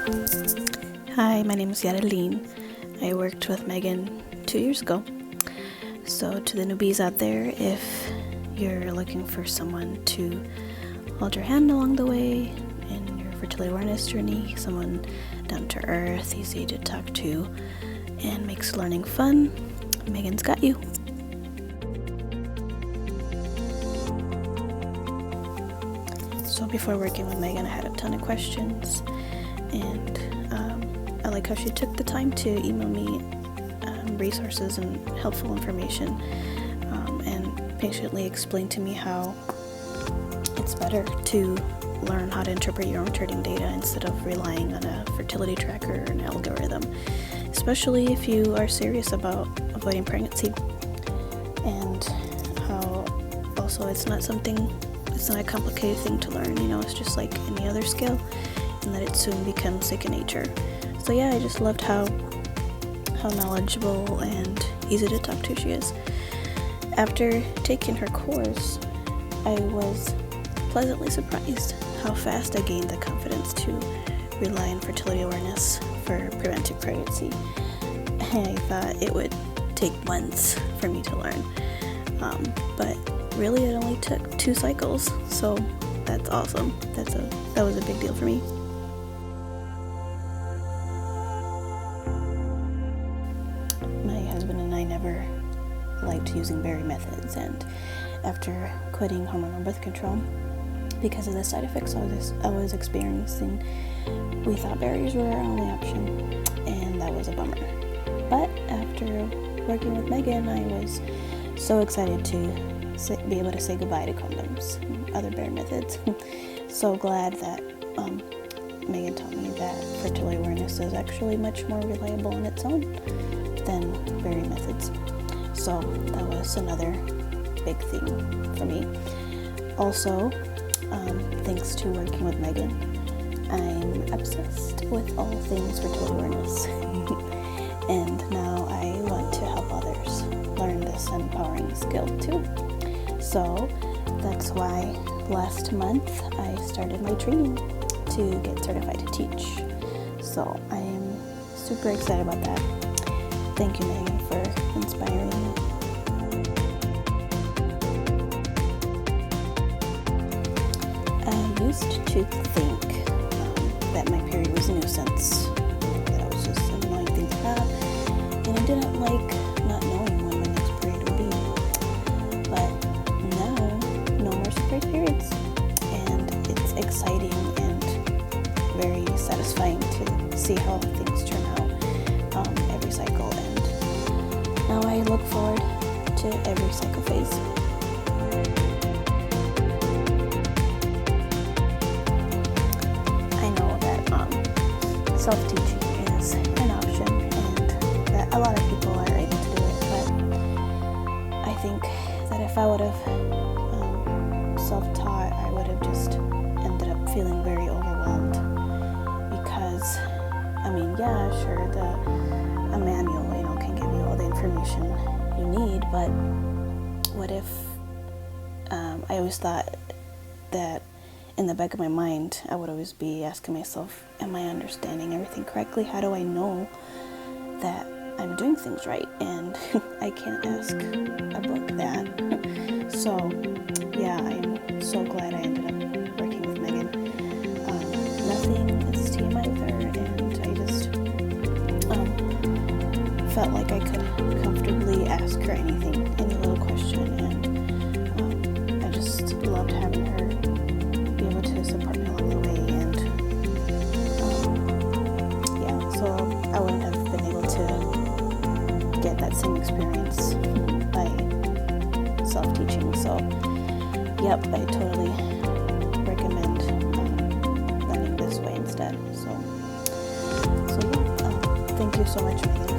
Hi, my name is Yareline. I worked with Megan 2 years ago. So to the newbies out there, if you're looking for someone to hold your hand along the way in your fertility awareness journey, someone down to earth, easy to talk to, and makes learning fun, Megan's got you. So before working with Megan, I had a ton of questions, and I like how she took the time to email me resources and helpful information, and patiently explain to me how it's better to learn how to interpret your own charting data instead of relying on a fertility tracker or an algorithm, especially if you are serious about avoiding pregnancy, and how also it's not a complicated thing to learn, it's just like any other skill, and that it soon becomes second nature. So yeah, I just loved how knowledgeable and easy to talk to she is. After taking her course, I was pleasantly surprised how fast I gained the confidence to rely on fertility awareness for preventive pregnancy. I thought it would take months for me to learn, but really it only took 2 cycles, so that's awesome. That was a big deal for me. My husband and I never liked using berry methods, and after quitting hormonal birth control because of the side effects I was experiencing, we thought berries were our only option, and that was a bummer. But after working with Megan, I was so excited to be able to say goodbye to condoms and other berry methods. So glad that Megan taught me that fertility awareness is actually much more reliable on its own than berry methods. So that was another big thing for me. Also, thanks to working with Megan, I'm obsessed with all things fertility awareness. And now I want to help others learn this empowering skill too. So that's why last month I started my training to get certified to teach. So I am super excited about that. Thank you, Megan, for inspiring me. I used to think that my period was a nuisance, that I was just an annoying thing to have, and I didn't like not knowing when my next period would be. But now, no more surprise periods, and it's exciting and very satisfying to see how things turn out every cycle, and now I look forward to every cycle phase. I know that self-teaching is an option, and that a lot of people are able to do it, but I think that if I would have self-taught, I would have just ended up feeling very overwhelmed, because sure, a manual can give you all the information you need, but what if I always thought that in the back of my mind I would always be asking myself, am I understanding everything correctly? How do I know that I'm doing things right? And I can't ask a book that. So yeah, I'm so glad I ended up working with Megan. Nothing is TMI with her, and I just felt like I could comfortably ask her any little question, and I just loved having her be able to support me along the way, and so I wouldn't have been able to get that same experience by self-teaching. So yep, I totally recommend learning this way instead. So yeah, thank you so much, Megan.